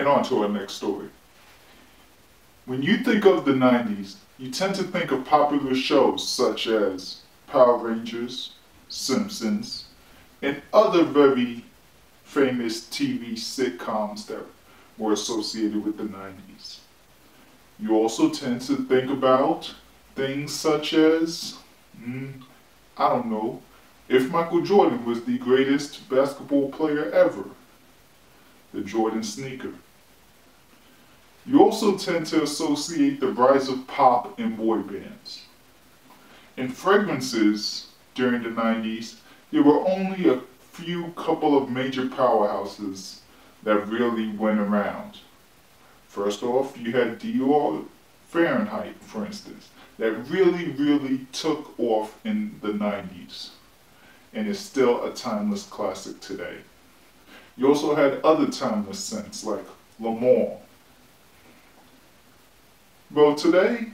And on to our next story. When you think of the 90s, you tend to think of popular shows such as Power Rangers, Simpsons, and other very famous TV sitcoms that were associated with the 90s. You also tend to think about things such as, I don't know, if Michael Jordan was the greatest basketball player ever, the Jordan sneaker. You also tend to associate the rise of pop and boy bands. In fragrances during the 90s, there were only a few couple of major powerhouses that really went around. First off, you had Dior Fahrenheit, for instance, that really took off in the 90s and is still a timeless classic today. You also had other timeless scents like Leau. Well, today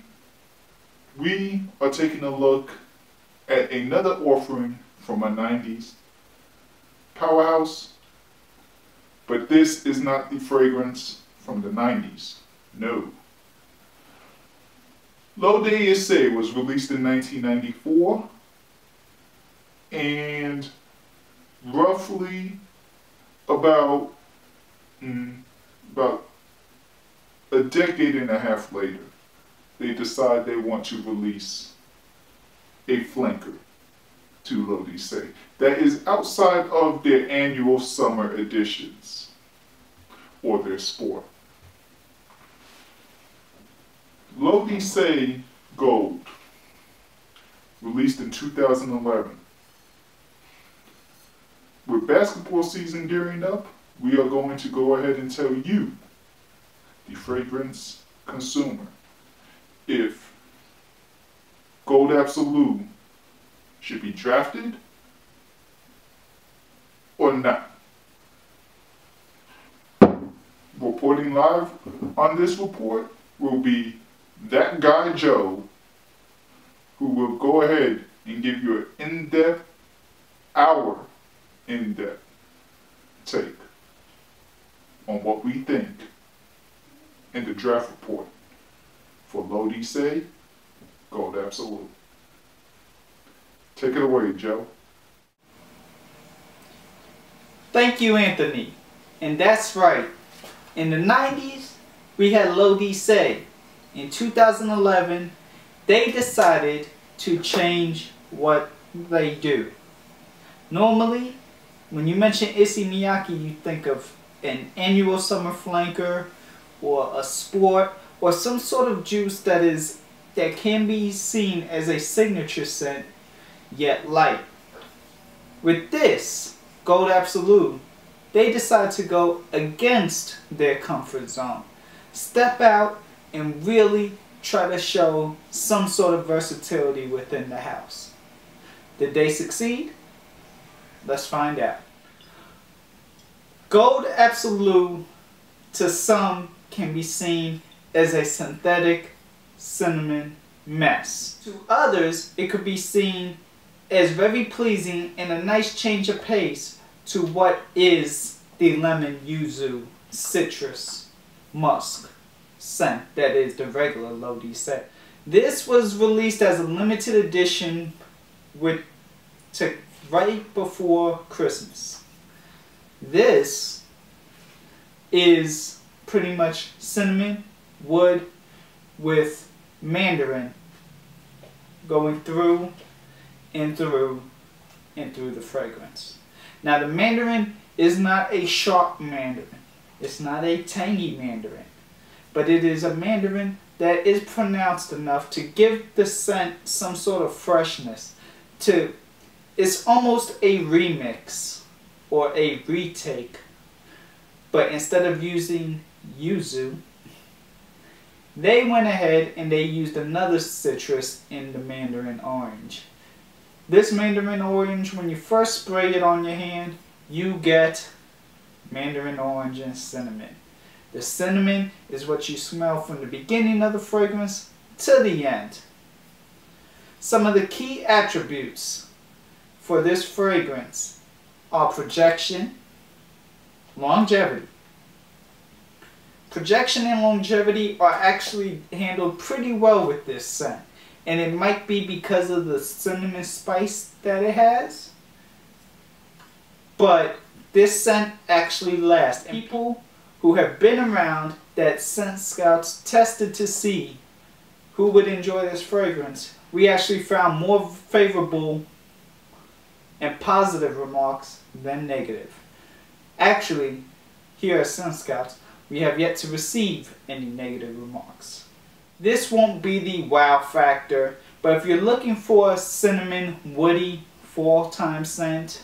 we are taking a look at another offering from a 90s powerhouse, but this is not the fragrance from the 90s. No. Leau was released in 1994, and roughly about a decade and a half later, they decide they want to release a flanker to Leau that is outside of their annual summer editions or their sport. Leau Gold, released in 2011. With basketball season gearing up, we are going to go ahead and tell you, the fragrance consumer, if Gold Absolu should be drafted or not. Reporting live on this report will be that guy Joe, who will go ahead and give you an our in-depth take on what we think in the draft report for Leau Gold Absolu. Take it away, Joe. Thank you, Anthony. And that's right. In the 90s, we had Leau. In 2011, they decided to change what they do. Normally, when you mention Issey Miyake, you think of an annual summer flanker or a sport or some sort of juice that can be seen as a signature scent, yet light. With this Gold Absolu, they decide to go against their comfort zone, step out and really try to show some sort of versatility within the house. Did they succeed? Let's find out. Gold Absolu to some can be seen as a synthetic cinnamon mess. To others, it could be seen as very pleasing and a nice change of pace to what is the lemon yuzu citrus musk scent that is the regular Leau. This was released as a limited edition right before Christmas. This is pretty much cinnamon, wood with mandarin going through and through and through the fragrance. Now the mandarin is not a sharp mandarin. It's not a tangy mandarin. But it is a mandarin that is pronounced enough to give the scent some sort of freshness. It's almost a remix or a retake. But instead of using yuzu, they went ahead and they used another citrus in the mandarin orange. This mandarin orange, when you first spray it on your hand, you get mandarin orange and cinnamon. The cinnamon is what you smell from the beginning of the fragrance to the end. Some of the key attributes for this fragrance are projection, longevity, Projection and longevity are actually handled pretty well with this scent. And it might be because of the cinnamon spice that it has. But this scent actually lasts. And people who have been around that Scent Scouts tested to see who would enjoy this fragrance, we actually found more favorable and positive remarks than negative. Actually, here at Scent Scouts, we have yet to receive any negative remarks. This won't be the wow factor, but if you're looking for a cinnamon, woody, fall time scent,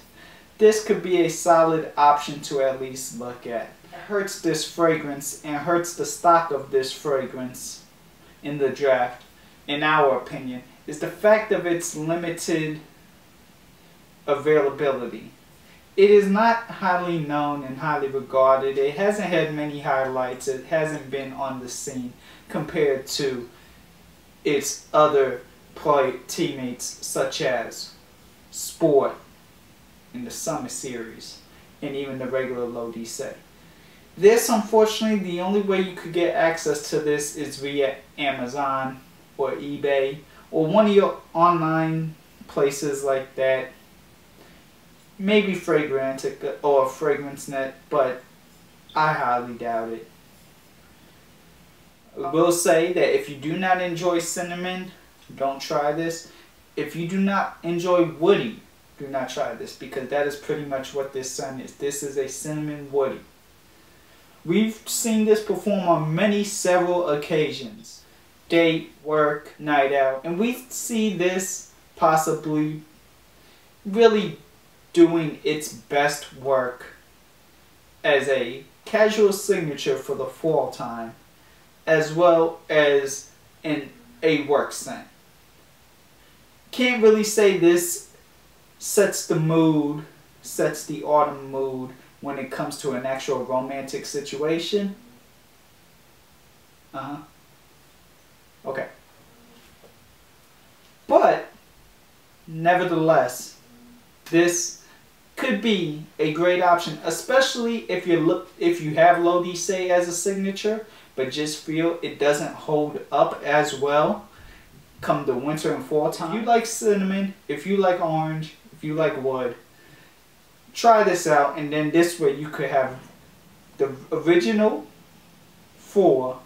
this could be a solid option to at least look at. It hurts this fragrance and hurts the stock of this fragrance in the draft, in our opinion, is the fact of its limited availability. It is not highly known and highly regarded. It hasn't had many highlights. It hasn't been on the scene compared to its other teammates such as Sport in the Summer Series and even the regular Leau. This, unfortunately, the only way you could get access to this is via Amazon or eBay or one of your online places like that. Maybe Fragrantica or FragranceNet, but I highly doubt it. I will say that if you do not enjoy cinnamon, don't try this. If you do not enjoy woody, do not try this, because that is pretty much what this scent is. This is a cinnamon woody. We've seen this perform on several occasions. Date, work, night out. And we see this possibly really doing its best work as a casual signature for the fall time, as well as in a work scent. Can't really say this sets the mood, sets the autumn mood when it comes to an actual romantic situation. Okay. But nevertheless, this could be a great option, especially if you have Leau as a signature, but just feel it doesn't hold up as well come the winter and fall time. If you like cinnamon, if you like orange, if you like wood, try this out, and then this way you could have the original for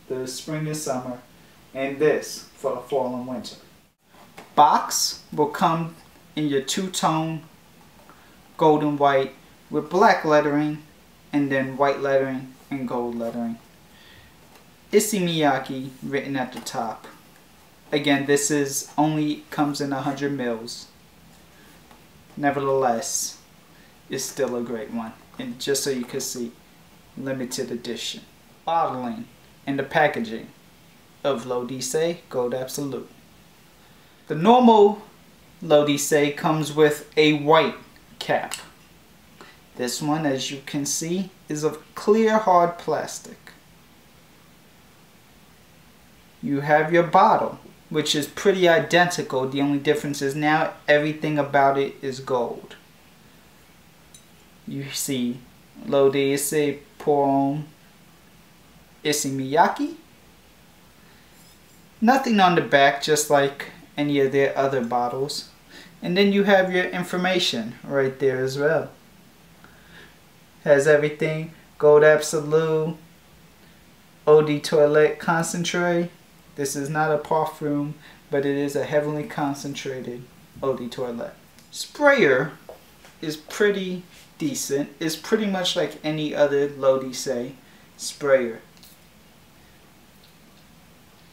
the spring and summer, and this for the fall and winter. Box will come in your two-tone golden white with black lettering and then white lettering and gold lettering. Issey Miyake written at the top. Again, this is only comes in 100 mils. Nevertheless, it's still a great one. And just so you can see, limited edition. Bottling and the packaging of Leau Gold Absolu. The normal Leau comes with a white cap. This one, as you can see, is of clear hard plastic. You have your bottle, which is pretty identical. The only difference is now everything about it is gold. You see Leau pour on Issey Miyake. Nothing on the back, just like any of their other bottles. And then you have your information right there as well. Has everything. Gold Absolu, Eau de Toilette concentrate. This is not a perfume, but it is a heavily concentrated Eau de Toilette. Sprayer is pretty decent. It's pretty much like any other Leau sprayer.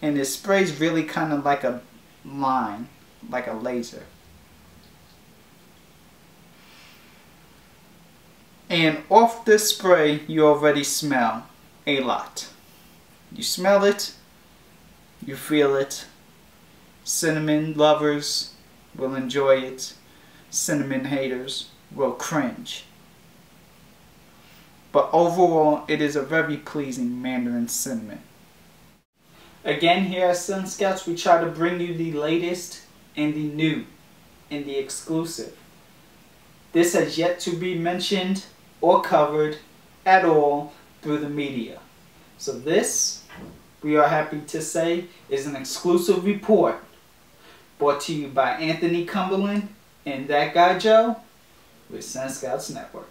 And it sprays really kind of like a line, like a laser. And off this spray, you already smell a lot. You smell it, you feel it. Cinnamon lovers will enjoy it. Cinnamon haters will cringe. But overall, it is a very pleasing Mandarin cinnamon. Again, here at Scent Scouts, we try to bring you the latest and the new and the exclusive. This has yet to be mentioned or covered at all through the media. So this, we are happy to say, is an exclusive report brought to you by Anthony Cumberland and that guy Joe with Scent Scouts Network.